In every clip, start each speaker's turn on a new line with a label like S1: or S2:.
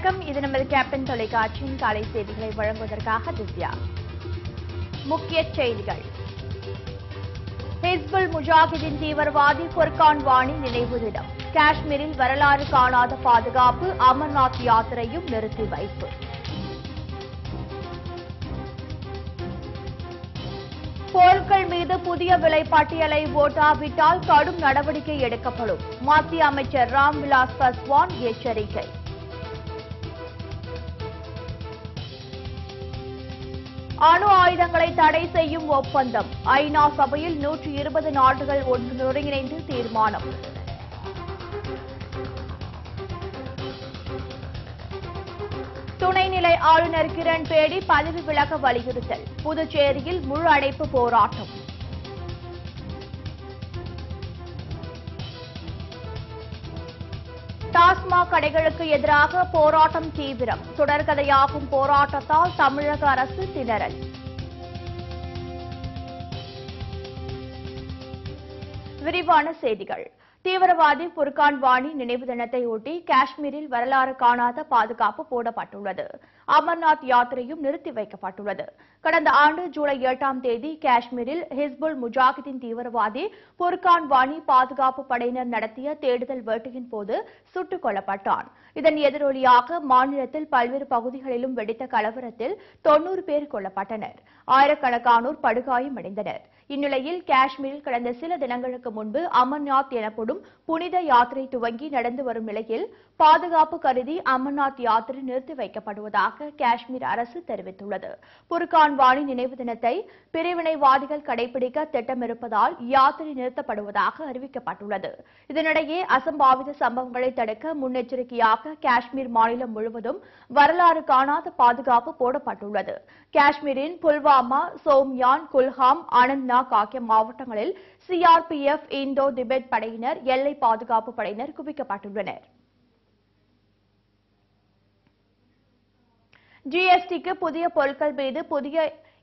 S1: வணக்கம். இது நமது கேப்டன் தொலைக்காட்சியின் காலை செய்திகளை வழங்குவதற்காக திவ்யா. முக்கிய செய்திகள். ஹிஸ்புல் முஜாஹிதீன் தீவிரவாதி ஃபுர்கான் வாணி நினைவு தினம். காஷ்மீரில் வரலாறு காணாத பாதுகாப்பு, அமர்நாத் யாத்திரையும் நிறுத்தி வைப்பு. பொருட்கள் மீது புதிய விலை பட்டியலை ஓட்டாவிட்டால் கடும் நடவடிக்கை எடுக்கப்படும். மத்திய அமைச்சர் ராம்விலாஸ் பாஸ்வான் எச்சரிக்கை. அணு ஆயுதங்களை தடை செய்யும் ஒப்பந்தம். ஐநா சபையில் 120 நாடுகள் ஒருங்கிணைந்து தீர்மானம். துணைநிலை ஆளுநர் கிரண் பேடி பதவி விலக வலியுறுத்தல். புதுச்சேரியில் முழு அடைப்பு போராட்டம். டாஸ்மாக் கடைகளுக்கு எதிராக போராட்டம் தீவிரம். தொடர்கதையாகும் போராட்டத்தால் தமிழக அரசு திணறல். விரிவான செய்திகள். தீவிரவாதி ஃபுர்கான் வாணி நினைவு தினத்தை ஒட்டி காஷ்மீரில் வரலாறு காணாத பாதுகாப்பு போடப்பட்டுள்ளது. அமர்நாத் யாத்திரையும் நிறுத்தி வைக்கப்பட்டுள்ளது. கடந்த ஆண்டு ஜூலை 8ஆம் தேதி காஷ்மீரில் ஹிஸ்புல் முஜாஹிதீன் தீவிரவாதி ஃபுர்கான் வாணி பாதுகாப்பு படையினர் நடத்திய தேடுதல் வேட்டையின் போது சுட்டுக் கொல்லப்பட்டான். இதன் எதிரொலியாக மாநிலத்தில் பல்வேறு பகுதிகளிலும் வெடித்த கலவரத்தில் 90 பேர் கொல்லப்பட்டனர். ஆயிரக்கணக்கானோர் படுகாயமடைந்தனர். இந்நிலையில் காஷ்மீரில் கடந்த சில தினங்களுக்கு முன்பு அமர்நாத் எனப்படும் புனித யாத்திரை துவங்கி நடந்து வரும் நிலையில் பாதுகாப்பு கருதி அமர்நாத் யாத்திரை நிறுத்தி வைக்கப்படுவதாக காஷ்மீர் அரசு தெரிவித்துள்ளது. ஃபுர்கான் வாணி நினைவு தினத்தை பிரிவினைவாதிகள் கடைபிடிக்க திட்டமிருப்பதால் யாத்திரை நிறுத்தப்படுவதாக அறிவிக்கப்பட்டுள்ளது. இதனிடையே அசம்பாவித சம்பவங்களை தடுக்க முன்னெச்சரிக்கையாக காஷ்மீர் மாநிலம் முழுவதும் வரலாறு காணாத பாதுகாப்பு போடப்பட்டுள்ளது. காஷ்மீரின் புல்வாமா, சோம்யான், குல்ஹாம், அனந்த்நாக் ஆகிய மாவட்டங்களில் சிஆர்பிஎஃப், இந்தோ திபெத் படையினர், எல்லை பாதுகாப்பு படையினர் குவிக்கப்பட்டுள்ளனர். ஜிஎஸ்டிக்கு புதிய பொருட்கள் மீது புதிய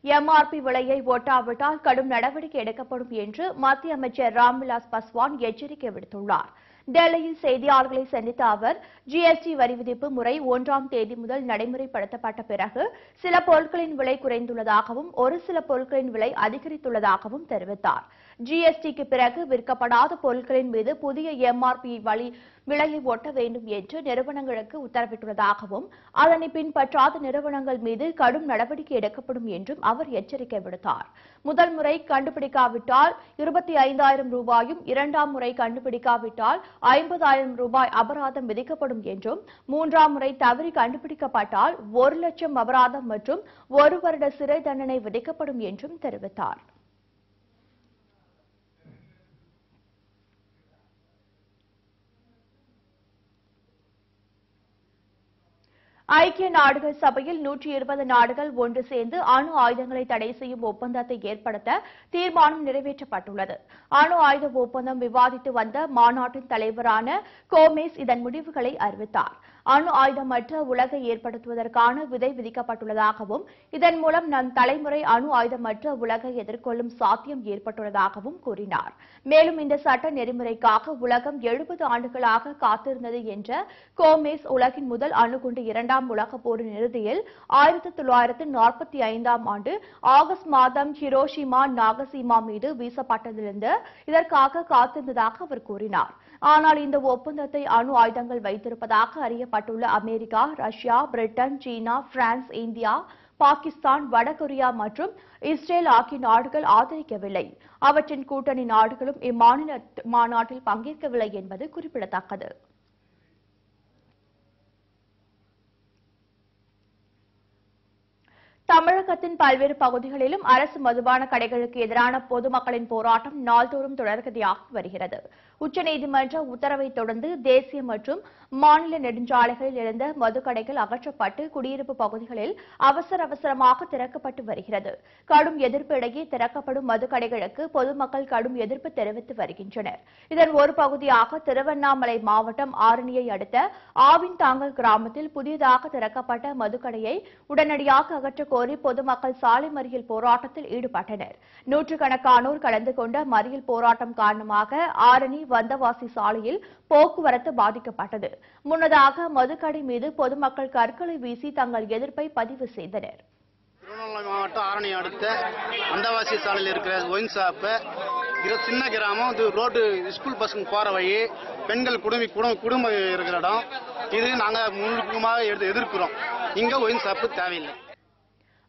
S1: எம்ஆர்பி விலையை ஒட்டாவிட்டால் கடும் நடவடிக்கை எடுக்கப்படும் என்று மத்திய அமைச்சர் ராம்விலாஸ் பாஸ்வான் எச்சரிக்கை விடுத்துள்ளார். டெல்லியில் செய்தியாளர்களை சந்தித்த அவர், ஜிஎஸ்டி வரி விதிப்பு முறை 1ஆம் தேதி முதல் நடைமுறைப்படுத்தப்பட்ட பிறகு சில பொருட்களின் விலை குறைந்துள்ளதாகவும் ஒரு சில பொருட்களின் விலை அதிகரித்துள்ளதாகவும் தெரிவித்தார். ஜிஎஸ்டிக்கு பிறகு விற்கப்படாத பொருட்களின் மீது புதிய எம்ஆர்பி விலையை ஒட்ட வேண்டும் என்று நிறுவனங்களுக்கு உத்தரவிட்டுள்ளதாகவும் அதனை பின்பற்றாத நிறுவனங்கள் மீது கடும் நடவடிக்கை எடுக்கப்படும் என்றும் அவர் எச்சரிக்கை விடுத்தார். முதல் முறை கண்டுபிடிக்காவிட்டால் 25,000 ரூபாயும், 2ஆம் முறை கண்டுபிடிக்காவிட்டால் 50,000 ரூபாய் அபராதம் விதிக்கப்படும் என்றும், 3ஆம் முறை தவறி கண்டுபிடிக்கப்பட்டால் 1 லட்சம் அபராதம் மற்றும் 1 வருட சிறை தண்டனை விதிக்கப்படும் என்றும் தெரிவித்தார். ஐக்கிய நாடுகள் சபையில் 120 நாடுகள் ஒன்று சேர்ந்து அணு ஆயுதங்களை தடை செய்யும் ஒப்பந்தத்தை ஏற்படுத்த தீர்மானம் நிறைவேற்றப்பட்டுள்ளது. அணு ஆயுத ஒப்பந்தம் விவாதித்து வந்த மாநாட்டின் தலைவரான கோமேஸ் இதன் முடிவுகளை அறிவித்தார். அணு ஆயுதமற்ற உலகை ஏற்படுத்துவதற்கான விதை விதிக்கப்பட்டுள்ளதாகவும் இதன் மூலம் நம் தலைமுறை அணு ஆயுதமற்ற உலகை எதிர்கொள்ளும் சாத்தியம் ஏற்பட்டுள்ளதாகவும் கூறினார். மேலும் இந்த சட்ட நெறிமுறைக்காக உலகம் 70 ஆண்டுகளாக காத்திருந்தது என்ற கோமேஸ், உலகின் முதல் அணுகுண்டு 2ஆம் உலகப் போரின் இறுதியில் 1945ஆம் ஆண்டு ஆகஸ்ட் மாதம் ஹிரோஷிமா, நாகசீமா மீது வீசப்பட்டதிலிருந்து இதற்காக காத்திருந்ததாக அவர் கூறினார். ஆனால் இந்த ஒப்பந்தத்தை அணு ஆயுதங்கள் வைத்திருப்பதாக அறியப்பட்டுள்ள அமெரிக்கா, ரஷ்யா, பிரிட்டன், சீனா, பிரான்ஸ், இந்தியா, பாகிஸ்தான், வடகொரியா மற்றும் இஸ்ரேல் ஆகிய நாடுகள் ஆதரிக்கவில்லை. அவற்றின் கூட்டணி நாடுகளும் மாநாட்டில் பங்கேற்கவில்லை என்பது குறிப்பிடத்தக்கது. தமிழகத்தின் பல்வேறு பகுதிகளிலும் அரசு மதுபான கடைகளுக்கு எதிரான பொதுமக்களின் போராட்டம் நாள்தோறும் தொடர்கதையாகி வருகிறது. உச்சநீதிமன்ற உத்தரவை தொடர்ந்து தேசிய மற்றும் மாநில நெடுஞ்சாலைகளில் இருந்த மதுக்கடைகள் அகற்றப்பட்டு குடியிருப்பு பகுதிகளில் அவசரமாக திறக்கப்பட்டு வருகிறது. கடும் எதிர்ப்பு இடையே திறக்கப்படும் மதுக்கடைகளுக்கு பொதுமக்கள் கடும் எதிர்ப்பு தெரிவித்து வருகின்றனர். இதன் ஒரு பகுதியாக திருவண்ணாமலை மாவட்டம் ஆரணியை அடுத்த ஆவின்தாங்கல் கிராமத்தில் புதியதாக திறக்கப்பட்ட மதுக்கடையை உடனடியாக அகற்ற கோரி பொதுமக்கள் சாலை மறியல் போராட்டத்தில் ஈடுபட்டனர். நூற்றுக்கணக்கானோர் கலந்து கொண்ட மறியல் போராட்டம் காரணமாக ஆரணி வந்தவாசி சாலையில் போக்குவரத்து பாதிக்கப்பட்டது. முன்னதாக மதுக்கடை மீது பொதுமக்கள் கற்களை வீசி தங்கள் எதிர்ப்பை பதிவு செய்தனர்.
S2: திருவண்ணாமலை மாவட்டம் ஆரணி அடுத்த வந்தவாசி சாலையில் இருக்கிற ஒயின் ஷாப்பு சின்ன கிராமம். இது ரோடு ஸ்கூல் பசங்க போற வழி, பெண்கள் குடும்பம் இருக்கிற இடம். இது நாங்கள் முழுக்கமாக எதிர்க்கிறோம். இங்க ஒயின் ஷாப்பு தேவையில்லை.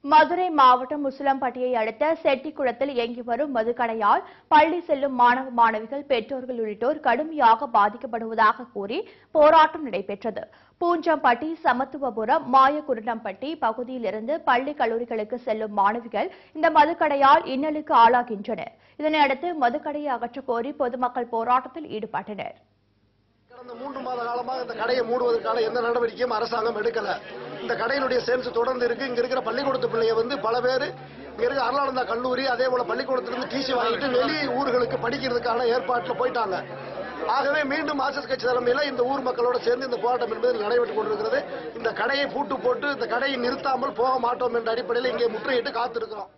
S1: மதுரை மாவட்டம் முசலம்பட்டியை அடுத்த செட்டிக்குளத்தில் இயங்கி வரும் மதுக்கடையால் பள்ளி செல்லும் மாணவ மாணவிகள், பெற்றோர்கள் உள்ளிட்டோர் கடுமையாக பாதிக்கப்படுவதாக கூறி போராட்டம் நடைபெற்றது. பூஞ்சம்பட்டி, சமத்துவபுரம், மாயகுருடம்பட்டி பகுதியிலிருந்து பள்ளி கல்லூரிகளுக்கு செல்லும் மாணவிகள் இந்த மதுக்கடையால் இன்னலுக்கு ஆளாகின்றனர். இதனையடுத்து மதுக்கடையை அகற்றக் கோரி பொதுமக்கள் போராட்டத்தில் ஈடுபட்டனர்.
S3: கடந்த 3 மாத காலமாக இந்த கடையை மூடுவதற்கான எந்த நடவடிக்கையும் அரசாங்கம் எடுக்கல. இந்த கடையினுடைய சேல்ஸ் தொடர்ந்து இருக்கு. இங்க இருக்கிற பள்ளிக்கூடத்து பிள்ளைய பல பேர் இங்க இருக்க அருளானந்தா கல்லூரி, அதே போல பள்ளிக்கூடத்திலிருந்து டிசி வாங்கிட்டு வெளி ஊர்களுக்கு படிக்கிறதுக்கான ஏற்பாட்டில் போயிட்டாங்க. ஆகவே மீண்டும் மார்க்சிஸ்ட் கட்சி தலைமையில இந்த ஊர் மக்களோட சேர்ந்து இந்த போராட்டம் என்பது நடைபெற்றுக் கொண்டிருக்கிறது. இந்த கடையை பூட்டு போட்டு இந்த கடையை நிறுத்தாமல் போக மாட்டோம் என்ற அடிப்படையில் இங்கே முற்றுகையிட்டு காத்திருக்கிறோம்.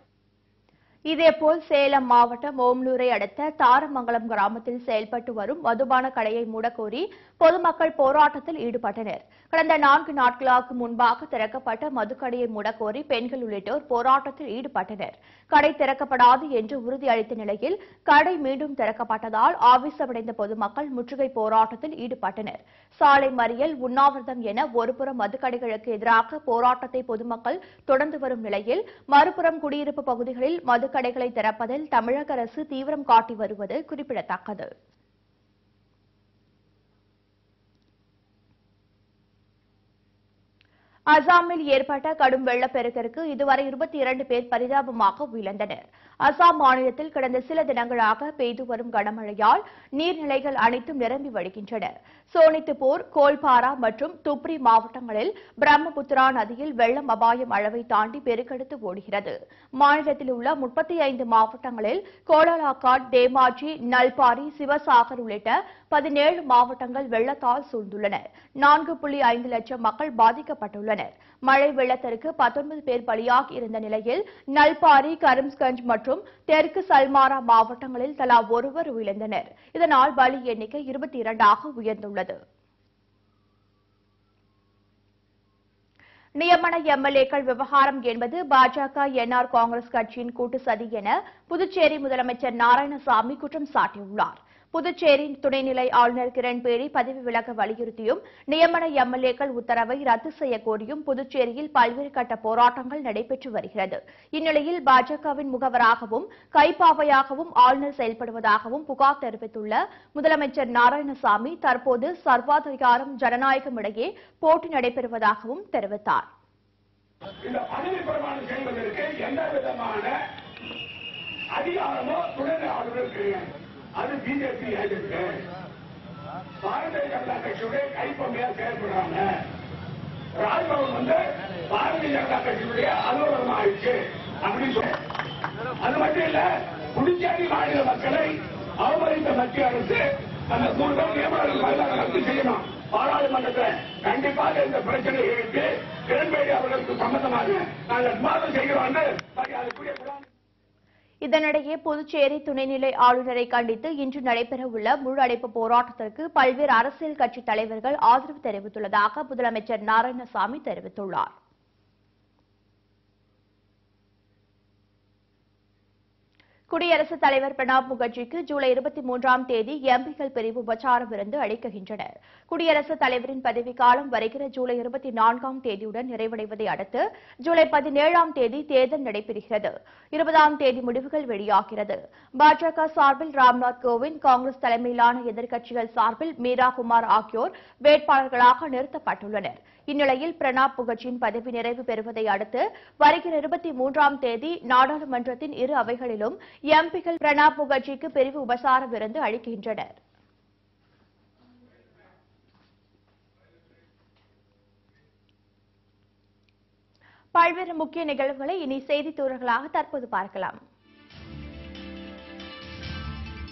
S1: இதேபோல் சேலம் மாவட்டம் ஓம்லூரை அடுத்த தாரமங்கலம் கிராமத்தில் செயல்பட்டு வரும் மதுபான கடையை மூடக்கோரி பொதுமக்கள் போராட்டத்தில் ஈடுபட்டனர். கடந்த 4 நாட்களுக்கு முன்பாக திறக்கப்பட்ட மதுக்கடையை மூடக்கோரி பெண்கள் உள்ளிட்டோர் போராட்டத்தில் ஈடுபட்டனர். கடை திறக்கப்படாது என்று உறுதியளித்த நிலையில் கடை மீண்டும் திறக்கப்பட்டதால் ஆவேசமடைந்த பொதுமக்கள் முற்றுகை போராட்டத்தில் ஈடுபட்டனர். சாலை மறியல், உண்ணாவிரதம் என ஒருபுறம் மதுக்கடைகளுக்கு எதிராக போராட்டத்தை பொதுமக்கள் தொடர்ந்து வரும் நிலையில், மறுபுறம் குடியிருப்பு பகுதிகளில் மதுக்கடைகளை திறப்பதில் தமிழக அரசு தீவிரம் காட்டி வருவது குறிப்பிடத்தக்கது. அசாமில் ஏற்பட்ட கடும் வெள்ளப்பெருக்கிற்கு இதுவரை 22 பேர் பரிதாபமாக உயிரிழந்தனர். அசாம் மாநிலத்தில் கடந்த சில தினங்களாக பெய்து வரும் கனமழையால் நீர்நிலைகள் அனைத்தும் நிரம்பி வழிகின்றன. சோனித்பூர், கோல்பாரா மற்றும் துப்ரி மாவட்டங்களில் பிரம்மபுத்திரா நதியில் வெள்ளம் அபாயம் அளவை தாண்டி பெருக்கெடுத்து ஓடுகிறது. மாநிலத்தில் உள்ள 35 மாவட்டங்களில் கோலாகாட், தேமாஜி, நல்பாரி, சிவசாகர் உள்ளிட்ட 17 மாவட்டங்கள் வெள்ளத்தால் சூழ்ந்துள்ளன. 4.5 லட்சம் மக்கள் பாதிக்கப்பட்டுள்ளனர். மழை வெள்ளத்திற்கு 19 பேர் பலியாகி இருந்த நிலையில் நல்பாரி, கரீம்கஞ்ச் மற்றும் தெற்கு சல்மாரா மாவட்டங்களில் தலா ஒருவர் உயிரிழந்தனர். இதனால் பலி எண்ணிக்கை 22ஆக உயர்ந்துள்ளது. நியமன எம்எல்ஏக்கள் விவகாரம் என்பது பாஜக, என்ஆர் காங்கிரஸ் கட்சியின் கூட்டு சதி என புதுச்சேரி முதலமைச்சர் நாராயணசாமி குற்றம் சாட்டியுள்ளார். புதுச்சேரி துணைநிலை ஆளுநர் கிரண்பேடி பதவி விலக வலியுறுத்தியும், நியமன எம்எல்ஏக்கள் உத்தரவை ரத்து செய்ய கோரியும் புதுச்சேரியில் பல்வேறு கட்ட போராட்டங்கள் நடைபெற்று வருகிறது. இந்நிலையில் பாஜகவின் முகவராகவும் கைப்பாவையாகவும் ஆளுநர் செயல்படுவதாகவும் புகார் தெரிவித்துள்ள முதலமைச்சர் நாராயணசாமி, தற்போது சர்வாதிகாரம், ஜனநாயகம் இடையே போட்டி நடைபெறுவதாகவும் தெரிவித்தார்.
S4: இந்த பதவி பிரமாணம் செய்வதற்கு எந்த விதமான அதிகாரமோ துணைநிலை ஆளுநருக்கு அது பிஜேபி ஏஜென்ட், பாரதிய ஜனதா கட்சியுடைய கைப்பொம்மையா செயல்படுறாங்க. ராஜ்பவன் பாரதிய ஜனதா கட்சியுடைய அலுவலகம் ஆயிடுச்சு அப்படின்னு சொல்லி, அது மட்டும் இல்ல, புதுச்சேரி மாநில மக்களை அவமதித்த மத்திய அரசு அந்த 3 பேர் நியமனங்கள் ரத்து செய்யணும். பாராளுமன்றத்தில் கண்டிப்பாக இந்த பிரச்சனை இருக்கு. கிரண்பேடி அவர்களுக்கு சம்பந்தமாக நாங்கள் விவாதம் செய்கிறோம்.
S1: இதனிடையே புதுச்சேரி துணைநிலை ஆளுநரை கண்டித்து இன்று நடைபெறவுள்ள முழு அடைப்பு போராட்டத்திற்கு பல்வேறு அரசியல் கட்சித் தலைவர்கள் ஆதரவு தெரிவித்துள்ளதாக முதலமைச்சர் நாராயணசாமி தெரிவித்துள்ளார். குடியரசுத் தலைவர் பிரணாப் முகர்ஜிக்கு ஜூலை 23ஆம் தேதி எம்பிக்கள் பிரிவு உபச்சார விருந்து அளிக்கின்றனர். குடியரசுத் தலைவரின் பதவிக்காலம் வருகிற ஜூலை 24ஆம் தேதியுடன் நிறைவடைவதை அடுத்து ஜூலை 17ஆம் தேதி தேர்தல் நடைபெறுகிறது. 20ஆம் தேதி முடிவுகள் வெளியாகிறது. பாஜக சார்பில் ராம்நாத் கோவிந்த், காங்கிரஸ் தலைமையிலான எதிர்க்கட்சிகள் சார்பில் மீரா குமார் ஆகியோர் வேட்பாளர்களாக நிறுத்தப்பட்டுள்ளனர். இந்நிலையில் பிரணாப் முகர்ஜியின் பதவி நிறைவு பெறுவதை அடுத்து வருகிற 23ஆம் தேதி நாடாளுமன்றத்தின் இரு அவைகளிலும் எம்பிக்கள் பிரணாப் முகர்ஜிக்கு பிரிவு உபசார விருந்து அளிக்கின்றனர். பல்வேறு முக்கிய நிகழ்வுகளை இனி செய்தித் தூரங்களாக தற்போது பார்க்கலாம்.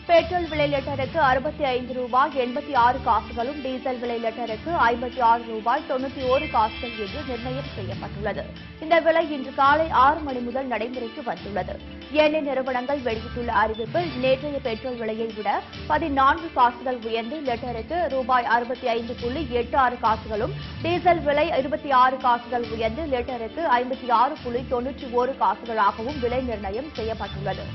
S1: பெட்ரோல் விலை லிட்டருக்கு 65 ரூபாய் 86 காசுகளும் டீசல் விலை லிட்டருக்கு 56 ரூபாய் 91 காசுகள் என்று நிர்ணயம் செய்யப்பட்டுள்ளது. இந்த விலை இன்று காலை 6 மணி முதல் நடைமுறைக்கு வந்துள்ளது. எண்ணெய் நிறுவனங்கள் வெளியிட்டுள்ள அறிவிப்பில் நேற்றைய பெட்ரோல் விலையை விட 14 காசுகள் உயர்ந்து லிட்டருக்கு ரூபாய் 65.86 காசுகளும் டீசல் விலை 26 காசுகள் உயர்ந்து லிட்டருக்கு 56.91 காசுகளாகவும் விலை நிர்ணயம் செய்யப்பட்டுள்ளது.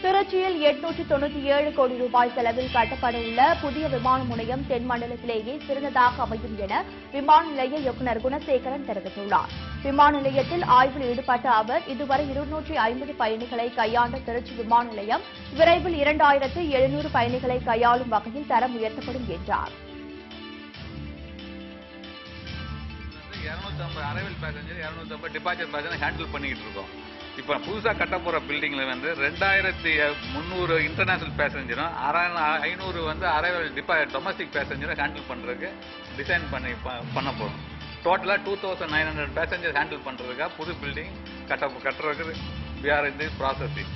S1: திருச்சியில் 897 கோடி ரூபாய் செலவில் கட்டப்பட உள்ள புதிய விமான முனையம் தென் மண்டலத்திலேயே சிறந்ததாக அமையும் என விமான நிலைய இயக்குநர் குணசேகரன் தெரிவித்துள்ளார். விமான நிலையத்தில் ஆய்வில் ஈடுபட்ட அவர் இதுவரை 250 பயணிகளை கையாண்ட திருச்சி விமான நிலையம் விரைவில் 2700 பயணிகளை கையாளும் வகையில் தரம் உயர்த்தப்படும் என்றார்.
S5: 250 arrival passenger 250 departure passenger handle பண்ணிட்டு இருக்கோம். இப்ப புதுசா கட்ட போற பில்டிங்ல வந்து 2300 இன்டர்நேஷனல் பேசஞ்சரும் 500 வந்து அரைவல் டொமஸ்டிக் பேசஞ்சரும் ஹேண்டில் பண்றதுக்கு டிசைன் பண்ண போறோம். டோட்டலா 2900 பேசஞ்சர் ஹேண்டில் பண்றதுக்காக புது பில்டிங் கட்டுறதுக்கு we are in this processing.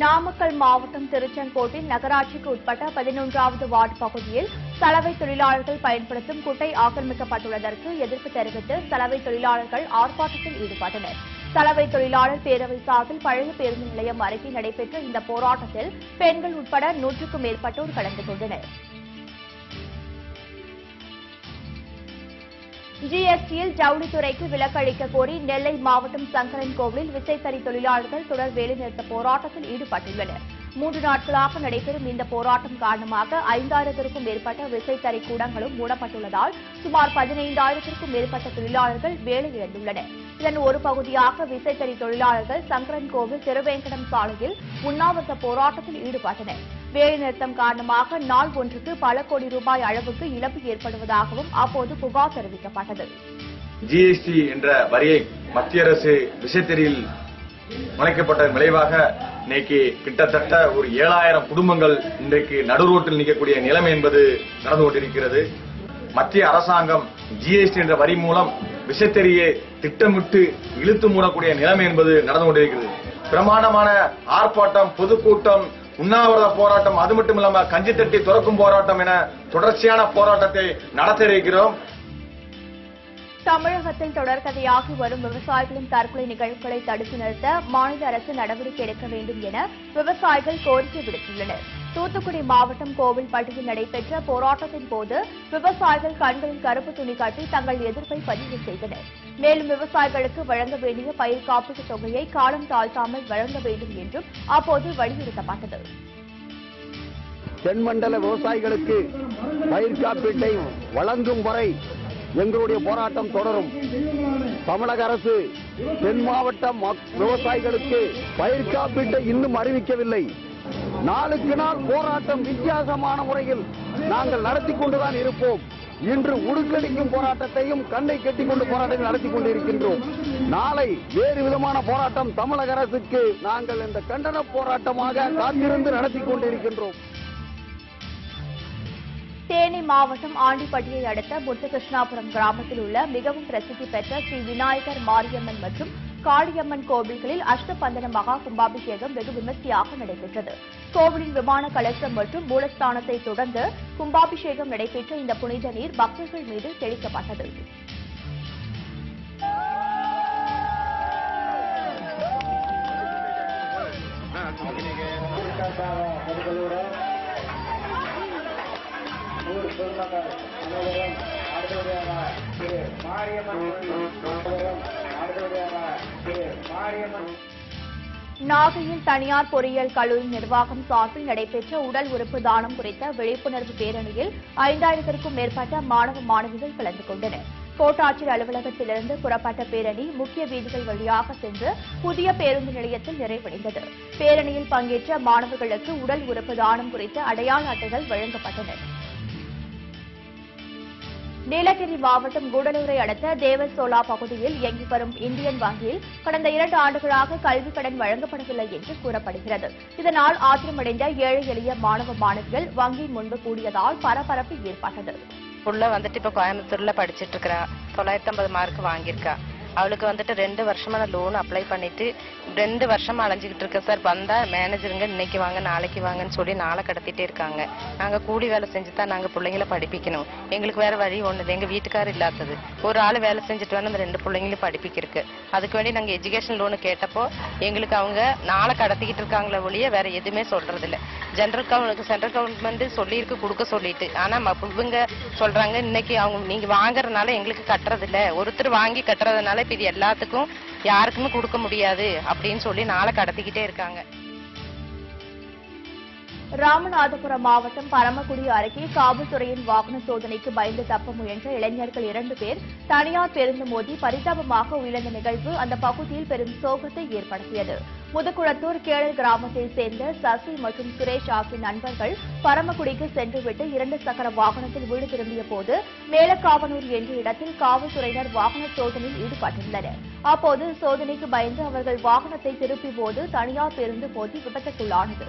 S1: Namakkal மாவட்டம் திருச்செங்கோட்டில் நகராட்சிக்கு உட்பட்ட 11வது வார்டு பகுதியில் சலவை தொழிலாளர்கள் பயன்படுத்தும் குட்டை ஆக்கிரமிக்கப்பட்டுள்ளதற்கு எதிர்ப்பு தெரிவித்து சலவை தொழிலாளர்கள் ஆர்ப்பாட்டத்தில் ஈடுபட்டனர். சலவை தொழிலாளர் பேரவை சார்பில் பழைய பேருந்து நிலையம் அருகே நடைபெற்ற இந்த போராட்டத்தில் பெண்கள் உட்பட 100க்கும் மேற்பட்டோர் கலந்து கொண்டனர். ஜிஎஸ்டியில் ஜவுளித்துறைக்கு விலக்கு அளிக்க கோரி நெல்லை மாவட்டம் சங்கரன் கோவிலில் விசைத்தறி தொழிலாளர்கள் தொடர் வேலைநிறுத்த போராட்டத்தில் ஈடுபட்டுள்ளனர். 3 நாட்களாக நடைபெறும் இந்த போராட்டம் காரணமாக 5000க்கும் மேற்பட்ட விசைத்தறி கூடங்களும் மூடப்பட்டுள்ளதால் சுமார் 15000க்கும் மேற்பட்ட தொழிலாளர்கள் வேலை இழந்துள்ளனர். இதன் ஒரு பகுதியாக விசைத்தறி தொழிலாளர்கள் சங்கரன் கோவில் திருவேங்கடம் சாலையில் உண்ணாவிரத போராட்டத்தில் ஈடுபட்டனர். வேலைநிறுத்தம் காரணமாக நாள் ஒன்றுக்கு பல கோடி ரூபாய் அளவுக்கு இழப்பு ஏற்படுவதாகவும் அப்போது புகார் தெரிவிக்கப்பட்டது.
S6: ஜிஎஸ்டி என்ற வரியை மத்திய அரசு விசைத்தறியில் நுழைக்கப்பட்ட விளைவாக இன்னைக்கு கிட்டத்தட்ட ஒரு 7000 குடும்பங்கள் இன்றைக்கு நடுரோட்டில் நிற்கக்கூடிய நிலைமை என்பது நடந்து கொண்டிருக்கிறது. மத்திய அரசாங்கம் ஜிஎஸ்டி என்ற வரி மூலம் விசைத்தறியை திட்டமிட்டு இழுத்து மூடக்கூடிய நிலைமை என்பது நடந்து கொண்டிருக்கிறது. பிரமாண்டமான ஆர்ப்பாட்டம், பொதுக்கூட்டம், உண்ணாவிரத போராட்டம், அது மட்டும் இல்லாமல் கஞ்சி தட்டி துறக்கும் போராட்டம் என தொடர்ச்சியான போராட்டத்தை நடத்த இருக்கிறோம்.
S1: தமிழகத்தில் தொடர்கதையாகி வரும் விவசாயிகளின் தற்கொலை நிகழ்வுகளை தடுத்து நிறுத்த மாநில அரசு நடவடிக்கை எடுக்க வேண்டும் என விவசாயிகள் கோரிக்கை விடுத்துள்ளனர். தூத்துக்குடி மாவட்டம் கோவில்பட்டியில் நடைபெற்ற போராட்டத்தின் போது விவசாயிகள் கண்களில் கருப்பு துணி கட்டி தங்கள் எதிர்ப்பை பதிவு செய்தனர். மேலும் விவசாயிகளுக்கு வழங்க வேண்டிய பயிர் காப்பீட்டுத் தொகையை காலம் தாழ்த்தாமல் வழங்க வேண்டும் என்றும் அப்போது வலியுறுத்தப்பட்டது.
S7: தென்மண்டல விவசாயிகளுக்கு பயிர் காப்பீட்டை வழங்கும் வரை எங்களுடைய போராட்டம் தொடரும். தமிழக அரசு தென் மாவட்ட விவசாயிகளுக்கு பயிர் காப்பீட்டை இன்னும் அறிவிக்கவில்லை. நாளுக்கு நாள் போராட்டம் வித்தியாசமான முறையில் நாங்கள் நடத்தி கொண்டுதான் இருப்போம். இன்று உடுக்கடிக்கும் போராட்டத்தையும் கண்ணை கட்டிக்கொண்டு போராட்டத்தை நடத்தி கொண்டிருக்கின்றோம். நாளை வேறு விதமான போராட்டம் தமிழக அரசுக்கு நாங்கள் இந்த கண்டன போராட்டமாக காத்திருந்து நடத்தி கொண்டிருக்கின்றோம்.
S1: தேனி மாவட்டம் ஆண்டிப்பட்டியை அடுத்த முத்துகிருஷ்ணாபுரம் கிராமத்தில் உள்ள மிகவும் பிரசித்தி பெற்ற ஸ்ரீ விநாயகர், மாரியம்மன் மற்றும் காளியம்மன் கோவில்களில் அஷ்டபந்தன மகா கும்பாபிஷேகம் வெகு விமர்சையாக நடைபெற்றது. கோவிலின் விமான கலசம் மற்றும் மூலஸ்தானத்தை தொடர்ந்து கும்பாபிஷேகம் நடைபெற்ற இந்த புனித நீர் பக்தர்கள் மீது தெளிக்கப்பட்டது. நாகையில் தனியார் பொறியியல் கல்லூரி நிர்வாகம் சார்பில் நடைபெற்ற உடல் உறுப்பு தானம் குறித்த விழிப்புணர்வு பேரணியில் 5000க்கும் மேற்பட்ட மாணவ மாணவிகள் கலந்து கொண்டனர். கோட்டாட்சியர் அலுவலகத்திலிருந்து புறப்பட்ட பேரணி முக்கிய வீதிகள் வழியாக சென்று புதிய பேருந்து நிலையத்தில் நிறைவடைந்தது. பேரணியில் பங்கேற்ற மாணவர்களுக்கு உடல் உறுப்பு தானம் குறித்த அடையாள அட்டைகள் வழங்கப்பட்டன. நீலகிரி மாவட்டம் கூடலூரை அடுத்த தேவசோலா பகுதியில் இயங்கி வரும் இந்தியன் வங்கியில் கடந்த 2 ஆண்டுகளாக கல்விக் கடன் வழங்கப்படவில்லை என்று கூறப்படுகிறது. இதனால் ஆத்திரமடைந்த ஏழை எளிய மாணவ மாணவிகள் வங்கி முன்பு கூடியதால் பரபரப்பு ஏற்பட்டது.
S8: புள்ள வந்துட்டு இப்ப கோயம்புத்தூர்ல படிச்சிட்டு இருக்கா. 950 மார்க் வாங்கியிருக்கா. அவளுக்கு வந்துட்டு 2 வருஷமா நான் லோன் அப்ளை பண்ணிட்டு 2 வருஷமா அலைஞ்சிக்கிட்டு இருக்கேன் சார். வந்தா மேனேஜருங்க இன்னைக்கு வாங்க நாளைக்கு வாங்கன்னு சொல்லி நாளை கடத்திட்டே இருக்காங்க. நாங்க கூலி வேலை செஞ்சு தான் நாங்க பிள்ளைங்களை படிப்பிக்கணும். எங்களுக்கு வேற வழி ஒண்ணுது, எங்க வீட்டுக்காரர் இல்லாதது. ஒரு ஆள் வேலை செஞ்சுட்டு வந்து அந்த 2 பிள்ளைங்களையும் படிப்பிக்கிறதுக்கு அதுக்கு வேண்டி நாங்க எஜுகேஷன் லோனு கேட்டப்போ எங்களுக்கு அவங்க நாளை கடத்திக்கிட்டு இருக்காங்களே ஒழிய வேற எதுவுமே சொல்றது இல்லை. சென்ட்ரல் கவர்மெண்ட் சொல்லியிருக்கு கொடுக்க சொல்லிட்டு, ஆனா இவங்க சொல்றாங்க இன்னைக்கு அவங்க நீங்க வாங்குறதுனால எங்களுக்கு கட்டுறது இல்ல, ஒருத்தர் வாங்கி கட்டுறதுனால இப்ப இது எல்லாத்துக்கும் யாருக்குமே கொடுக்க முடியாது அப்படின்னு சொல்லி நாளை கடத்திக்கிட்டே இருக்காங்க.
S1: ராமநாதபுரம் மாவட்டம் பரமக்குடி அருகே காவல்துறையின் வாகன சோதனைக்கு பயந்து தப்ப முயன்ற இளைஞர்கள் 2 பேர் தனியார் பேருந்து மோதி பரிதாபமாக உயிரிழந்த நிகழ்வு அந்த பகுதியில் பெரும் சோகத்தை ஏற்படுத்தியது. முதுகுளத்தூர் கேளல் கிராமத்தைச் சேர்ந்த சசி மற்றும் சுரேஷ் ஆகிய நண்பர்கள் பரமக்குடிக்கு சென்றுவிட்டு 2 சக்கர வாகனத்தில் வீடு திரும்பிய போது மேலக்காவனூர் என்ற இடத்தில் காவல்துறையினர் வாகன சோதனையில் ஈடுபட்டிருந்தனர். அப்போது சோதனைக்கு பயந்து அவர்கள் வாகனத்தை திருப்பிய போது தனியார் பேருந்து மோதி விபத்துக்குள்ளானது.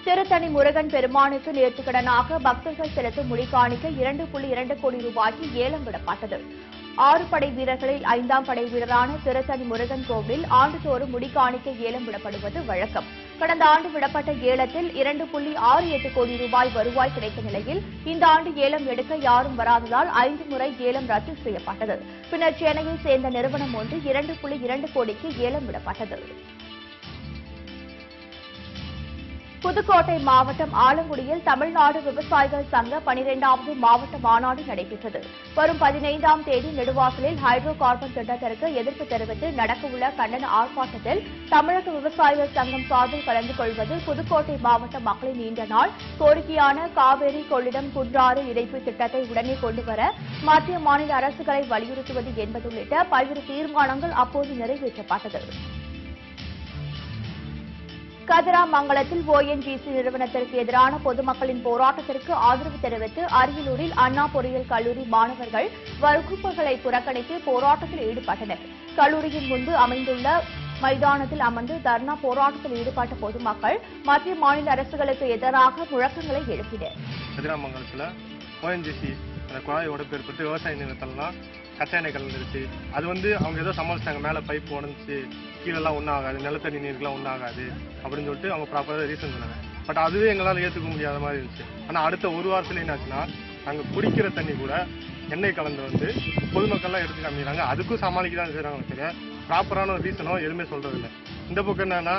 S1: திருத்தணி முருகன் பெருமானுக்கு நேர்த்திக்கடனாக பக்தர்கள் செலுத்தும் முடிக்காணிக்க 2.2 கோடி ரூபாய்க்கு ஏலம் விடப்பட்டது. 6 படை வீரர்களில் 5ஆம் படை வீரரான திருத்தணி முருகன் கோவிலில் ஆண்டுதோறும் முடிக்காணிக்க ஏலம் விடப்படுவது வழக்கம். கடந்த ஆண்டு விடப்பட்ட ஏலத்தில் 2.68 கோடி ரூபாய் வருவாய் கிடைத்த நிலையில் இந்த ஆண்டு ஏலம் எடுக்க யாரும் வராததால் 5 முறை ஏலம் ரத்து செய்யப்பட்டது. பின்னர் சென்னையை சேர்ந்த நிறுவனம் ஒன்று 2.2 கோடிக்கு ஏலம் விடப்பட்டது. புதுக்கோட்டை மாவட்டம் ஆலங்குடியில் தமிழ்நாடு விவசாயிகள் சங்க 12வது மாவட்ட மாநாடு நடைபெற்றது. வரும் 15ஆம் தேதி நெடுவாசலில் ஹைட்ரோ கார்பன் திட்டத்திற்கு எதிர்ப்பு தெரிவித்து நடக்கவுள்ள கண்டன ஆர்ப்பாட்டத்தில் தமிழக விவசாயிகள் சங்கம் சார்பில் கலந்து கொள்வது புதுக்கோட்டை மாவட்ட மக்களின் நீண்ட நாள் கோரிக்கையான காவேரி கொள்ளிடம் குன்றாறு இணைப்பு திட்டத்தை உடனே கொண்டுவர மத்திய மாநில அரசுகளை வலியுறுத்துவது என்பது உள்ளிட்ட பல்வேறு தீர்மானங்கள் அப்போது நிறைவேற்றப்பட்டது. கதிராமங்கலத்தில் ONGC நிறுவனத்திற்கு எதிரான பொதுமக்களின் போராட்டத்திற்கு ஆதரவு தெரிவித்து அரியலூரில் அண்ணா பொறியியல் கல்லூரி மாணவர்கள் வகுப்புகளை புறக்கணித்து போராட்டத்தில் ஈடுபட்டனர். கல்லூரியின் முன்பு அமைந்துள்ள மைதானத்தில் அமர்ந்து தர்ணா போராட்டத்தில் ஈடுபட்ட பொதுமக்கள் மத்திய மாநில அரசுகளுக்கு எதிராக முழக்கங்களை எழுப்பினர்.
S9: கதிராமங்கலத்தில் ONGC குழாய் உடைப்பு ஏற்பட்டு விவசாய நிலத்தெல்லாம் கச்சா எண்ணெய் கலந்துருச்சு. அது அவங்க ஏதோ சமாளிச்சாங்க, மேலே பைப் உடஞ்சி கீழெல்லாம் ஒன்றும் ஆகாது, நிலத்தடி நீருக்குலாம் ஒன்றும் ஆகாது அப்படின்னு சொல்லிட்டு அவங்க ப்ராப்பராக ரீசன் சொன்னாங்க. பட் அதுவே எங்களால் ஏற்றுக்க முடியாத மாதிரி இருந்துச்சு. ஆனால் அடுத்த ஒரு வாரத்தில் என்னாச்சுன்னா நாங்கள் குடிக்கிற தண்ணி கூட எண்ணெய் கலந்து பொதுமக்கள்லாம் எடுத்து காமிக்கிறாங்க. அதுக்கும் சமாளிக்க தான் செய்கிறாங்க. சரி, ப்ராப்பரான ஒரு ரீசனோ எதுவுமே சொல்றதில்லை. இந்த பக்கம் என்னன்னா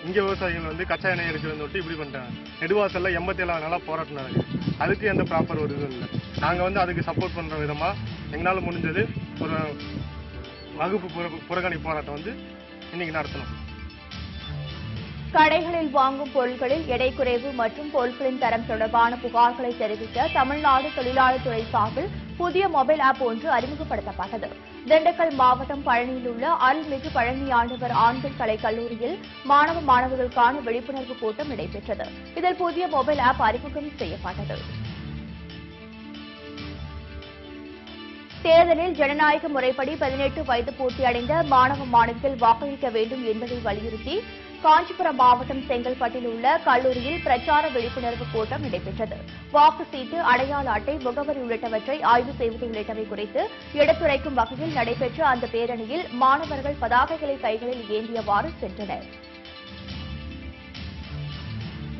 S9: இங்கே விவசாயிகள் கச்சா எண்ணெய் எடுக்கிறதுன்னு சொல்லிட்டு இப்படி பண்ணிட்டாங்க. நெடுவாசல்ல 87 நாளாக போராட்டம் நடக்குது. அதுக்கு எந்த ப்ராப்பர் ஒரு இதுவும் இல்லை. நாங்கள் அதுக்கு சப்போர்ட் பண்ணுற விதமாக எங்களால் முடிஞ்சது ஒரு வகுப்பு புறக்கணி போராட்டம் இன்னைக்கு நடத்தணும்.
S1: கடைகளில் வாங்கும் பொருட்களில் எடை குறைவு மற்றும் பொருட்களின் தரம் தொடர்பான புகார்களை தெரிவிக்க தமிழ்நாடு தொழிலாளர் துறை சார்பில் புதிய மொபைல் ஆப் ஒன்று அறிமுகப்படுத்தப்பட்டது. திண்டுக்கல் மாவட்டம் பழனியில் உள்ள அருள்மிகு பழனி ஆண்டவர் ஆண்கள் கலைக் கல்லூரியில் மாணவர்களுக்கான விழிப்புணர்வு கூட்டம் நடைபெற்றது. இதில் புதிய மொபைல் ஆப் அறிமுகம் செய்யப்பட்டது. தேர்தலில் ஜனநாயக முறைப்படி 18 வயது பூர்த்தியடைந்த மாணவிகள் வாக்களிக்க வேண்டும் என்பதை வலியுறுத்தி காஞ்சிபுரம் மாவட்டம் செங்கல்பட்டில் உள்ள கல்லூரியில் பிரச்சார விழிப்புணர்வு கூட்டம் நடைபெற்றது. வாக்கு சீட்டு, அடையாள அட்டை, முகவரி உள்ளிட்டவற்றை ஆய்வு செய்வது உள்ளிட்டவை குறித்து எடுத்துரைக்கும் வகையில் நடைபெற்ற அந்த பேரணியில் மாணவர்கள் பதாகைகளை கைகளில் ஏந்தியவாறு சென்றனர்.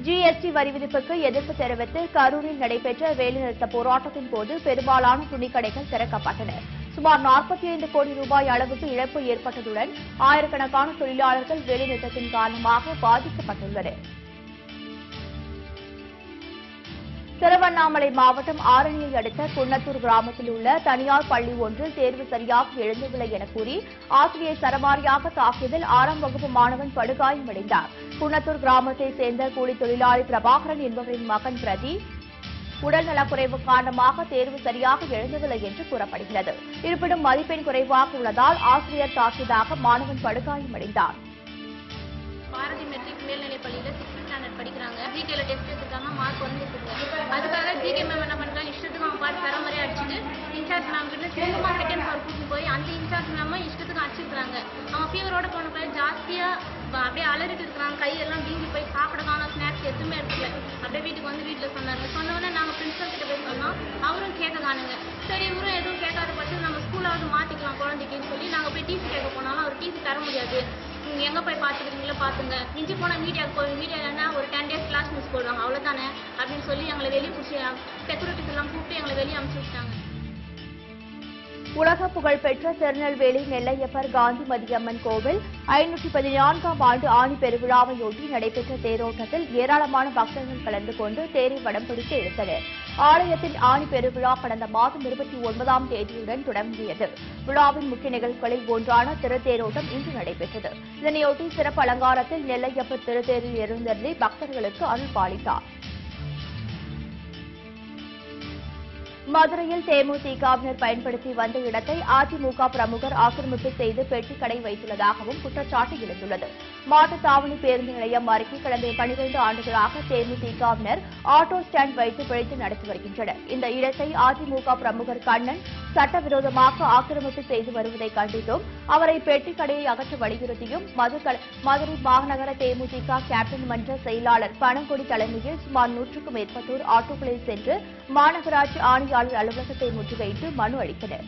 S1: GST வரி விதிப்புக்கு எதிர்ப்பு தெரிவித்து கரூரில் நடைபெற்ற வேலைநிறுத்த போராட்டத்தின் போது பெரும்பாலான துணிக்கடைகள் திறக்கப்பட்டன. சுமார் 45 கோடி ரூபாய் அளவுக்கு இழப்பு ஏற்பட்டதுடன் ஆயிரக்கணக்கான தொழிலாளர்கள் வேலைநிறுத்தத்தின் காரணமாக பாதிக்கப்பட்டுள்ளனர். திருவண்ணாமலை மாவட்டம் ஆரணியை அடுத்த குன்னத்தூர் கிராமத்தில் உள்ள தனியார் பள்ளி ஒன்றில் தேர்வு சரியாக எழுந்தவில்லை என கூறி ஆசிரியர் சரமாரியாக தாக்கியதில் 6ஆம் வகுப்பு மாணவன் படுகாயமடைந்தார். குன்னத்தூர் கிராமத்தைச் சேர்ந்த கூலி தொழிலாளி பிரபாகரன் என்பவரின் மகன் பிரதி உடல் நலக்குறைவு காரணமாக தேர்வு சரியாக எழுந்தவில்லை என்று கூறப்படுகிறது. இருப்பினும் மதிப்பெண் குறைவாக உள்ளதால் ஆசிரியர் தாக்கியதாக மாணவன் படுகாயமடைந்தார்.
S10: பாரதி மெட்ரிக் மேல்நிலைப் பள்ளியில 6th ஸ்டாண்டர்ட் படிக்கிறாங்க. ஜிகேல டெஸ்ட் எடுத்துட்டாங்க, மார்க் வந்துருக்கு. அதுக்காக ஜிகே மேம் என்ன பண்றாங்க, இஷ்டத்துக்கு அவங்க பாட்டு தரமுறையா அடிச்சுட்டு இன்சார்ஜ் மேம் கிட்ட திரும்ப செகண்ட் ஃபார் கூட்டிட்டு போய் அந்த இன்சார்ஜ் மேம் இஷ்டத்துக்கு அடிச்சிருக்காங்க. அவங்க ஃபீவரோட போன பையன் ஜாஸ்தியா அப்படியே அலறிட்டு இருக்கிறாங்க, கையெல்லாம் வீங்கி போய் சாப்பிட காணும், ஸ்நாக்ஸ் எதுவுமே எடுக்கல. அப்படியே வீட்டுக்கு வந்து வீட்டில் சொன்னாங்க. சொன்னோடனே நாங்கள் பிரின்சிபல் கிட்ட போய் சொன்னோம், அவரும் கேட்க காணுங்க. சரி இவரும் எதுவும் கேட்காத பட்சம் நம்ம ஸ்கூலாவது மாற்றிக்கலாம் குழந்தைக்குன்னு சொல்லி நாங்கள் போய் டிசி கேட்க போனாலும் அவர் டிசி தர முடியாது, நீங்கள் எங்கே போய் பார்த்துக்கிறீங்களோ பார்த்துங்க, மிஞ்சி போனால் மீடியாவுக்கு போய் மீடியானா ஒரு 10 days கிளாஸ் மிஸ் போடுவாங்க அவ்வளோதானே அப்படின்னு சொல்லி எங்களை வெளியே பிடிச்சி செக்யூரிட்டிஸ் எல்லாம் கூப்பிட்டு எங்களை வெளியே அனுப்பிச்சு விட்டாங்க.
S1: உலக புகழ்பெற்ற திருநெல்வேலி நெல்லையப்பர் காந்தி மதியம்மன் கோவில் 514ஆம் ஆண்டு ஆணி பெருவிழாவையொட்டி நடைபெற்ற தேரோட்டத்தில் ஏராளமான பக்தர்கள் கலந்து கொண்டு தேரை வடம் பிடித்து இழுத்தனர். ஆலயத்தின் ஆணி பெருவிழா கடந்த மாதம் 29ஆம் தேதியுடன் தொடங்கியது. விழாவின் முக்கிய நிகழ்வுகளில் ஒன்றான திருத்தேரோட்டம் இன்று நடைபெற்றது. இதனையொட்டி சிறப்பு அலங்காரத்தில் நெல்லையப்பர் திருத்தேரில் எழுந்தருளி பக்தர்களுக்கு அருள் பாலித்தார். மதுரையில் தேமுதிகவினர் பயன்படுத்தி வந்த இடத்தை அதிமுக பிரமுகர் ஆக்கிரமிப்பு செய்து பெட்டிக் கடை வைத்துள்ளதாகவும் குற்றச்சாட்டு எழுந்துள்ளது. மாட்டுத்தாவணி பேருந்து நிலையம் அருகே கடந்த 12 ஆண்டுகளாக தேமுதிகவினர் ஆட்டோ ஸ்டாண்ட் வைத்து பிழைத்து நடத்தி வருகின்றனர். இந்த இடத்தை அதிமுக பிரமுகர் கண்ணன் சட்டவிரோதமாக ஆக்கிரமிப்பு செய்து வருவதை கண்டித்தும் அவரை பெட்டிக் கடையை அகற்ற வலியுறுத்தியும் மதுரை மாநகர தேமுதிக கேப்டன் மன்ற செயலாளர் பனங்கொடி தலைமையில் சுமார் 100க்கும் மேற்பட்டோர் ஆட்டோக்களில் சென்று மாநகராட்சி ஆணையாளர் அலுவலகத்தை முற்றுகையிட்டு மனு அளித்தனர்.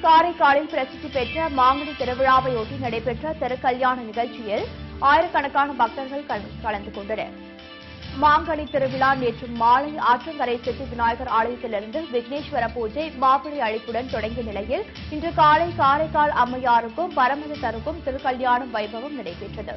S1: காரைக்காலில் பிரசித்தி பெற்ற மாங்கனி திருவிழாவையொட்டி நடைபெற்ற திருக்கல்யாண நிகழ்ச்சியில் ஆயிரக்கணக்கான பக்தர்கள் கலந்து கொண்டனர். மாங்கனி திருவிழா நேற்று மாலை ஆற்றங்கரை சித்தி விநாயகர் ஆலயத்திலிருந்து விக்னேஸ்வர பூஜை மாப்பிளை அழைப்புடன் தொடங்கிய நிலையில் இன்று காலை காரைக்கால் அம்மையாருக்கும் பரமதத்தருக்கும் திருக்கல்யாண வைபவம் நடைபெற்றது.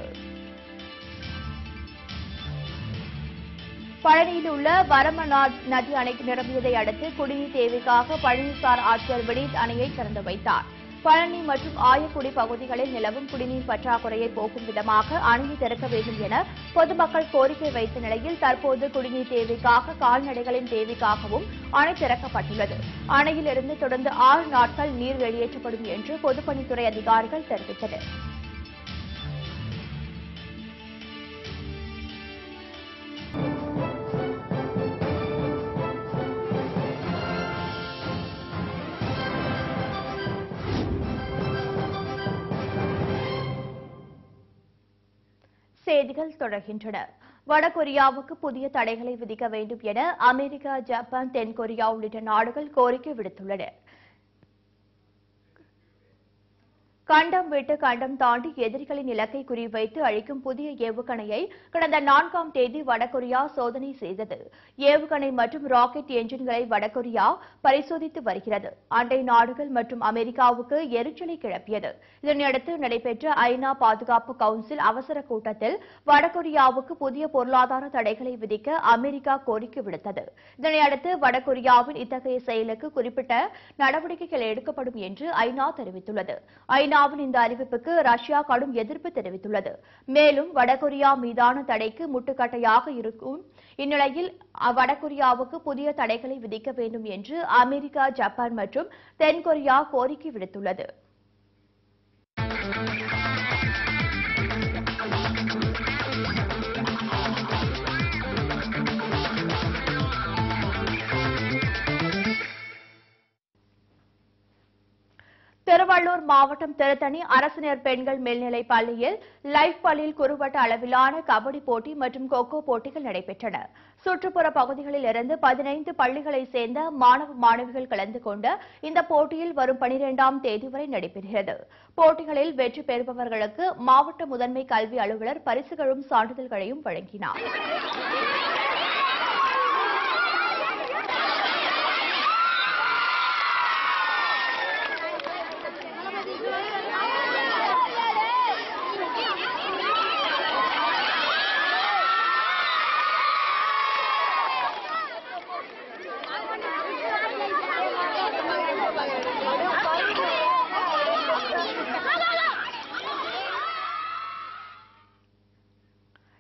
S1: பழனியில் உள்ள வரம நதி அணை நிரம்பியதை அடுத்து குடிநீர் தேவைக்காக பழனிசார் ஆட்சியர் வினீத் அணையை திறந்து வைத்தார். பழனி மற்றும் ஆயக்குடி பகுதிகளில் நிலவும் குடிநீர் பற்றாக்குறையை போக்கும் விதமாக அணையை திறக்க வேண்டும் என பொதுமக்கள் கோரிக்கை வைத்த நிலையில் தற்போது குடிநீர் தேவைக்காக கால்நடைகளின் தேவைக்காகவும் அணை திறக்கப்பட்டுள்ளது. அணையிலிருந்து தொடர்ந்து 6 நாட்கள் நீர் வெளியேற்றப்படும் என்று பொதுப்பணித்துறை அதிகாரிகள் தெரிவித்தனர். செய்திகள் தொடர்கின்றன. வடகொரியாவுக்கு புதிய தடைகளை விதிக்க வேண்டும் என அமெரிக்கா, ஜப்பான், தென்கொரியா உள்ளிட்ட நாடுகள் கோரிக்கை விடுத்துள்ளன. கண்டம் விட்டு கண்டம் தாண்டி எதிரிகளின் இலக்கை குறிவைத்து அழிக்கும் புதிய ஏவுகணையை கடந்த 4ஆம் தேதி வடகொரியா சோதனை செய்தது. ஏவுகணை மற்றும் ராக்கெட் என்ஜின்களை வடகொரியா பரிசோதித்து வருகிறது. அண்டை நாடுகள் மற்றும் அமெரிக்காவுக்கு எரிச்சலை கிளப்பியது. இதனையடுத்து நடைபெற்ற ஐநா பாதுகாப்பு கவுன்சில் அவசர கூட்டத்தில் வடகொரியாவுக்கு புதிய பொருளாதார தடைகளை விதிக்க அமெரிக்கா கோரிக்கை விடுத்தது. இதனையடுத்து வடகொரியாவின் இத்தகைய செயலுக்கு குறிப்பிட்ட நடவடிக்கைகள் எடுக்கப்படும் என்று ஐநா தெரிவித்துள்ளது. ஐநாவின் இந்த அறிவிப்புக்கு ரஷ்யா கடும் எதிர்ப்பு தெரிவித்துள்ளது. மேலும் வடகொரியா மீதான தடைக்கு முட்டுக்கட்டையாக இருக்கும் இந்நிலையில் வடகொரியாவுக்கு புதிய தடைகளை விதிக்க வேண்டும் என்று அமெரிக்கா, ஜப்பான் மற்றும் தென்கொரியா கோரிக்கை விடுத்துள்ளது. திருவள்ளூர் மாவட்டம் திருத்தணி அரசினர் பெண்கள் மேல்நிலைப் பள்ளியில் லைஃப் பள்ளியில் குறுவட்ட அளவிலான கபடி போட்டி மற்றும் கொக்கோ போட்டிகள் நடைபெற்றன. சுற்றுப்புற பகுதிகளில் இருந்து 15 பள்ளிகளைச் சேர்ந்த மாணவ மாணவிகள் கலந்து கொண்ட இந்த போட்டியில் வரும் 12ஆம் தேதி வரை நடைபெறுகிறது. போட்டிகளில் வெற்றி பெறுபவர்களுக்கு மாவட்ட முதன்மை கல்வி அலுவலர் பரிசுகளும் சான்றிதழ்களையும் வழங்கினார்.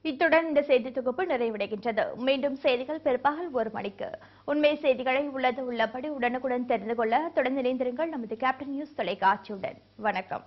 S1: இத்துடன் இந்த செய்தி தொகுப்பு நிறைவடைகின்றது. மீண்டும் செய்திகள் பிற்பகல் 1 மணிக்கு. உண்மை செய்திகளை உள்ளபடி உடனுக்குடன் தெரிந்து கொள்ள தொடர்ந்து இணைந்திருங்கள் நமது கேப்டன் நியூஸ் தொலைக்காட்சியுடன். வணக்கம்.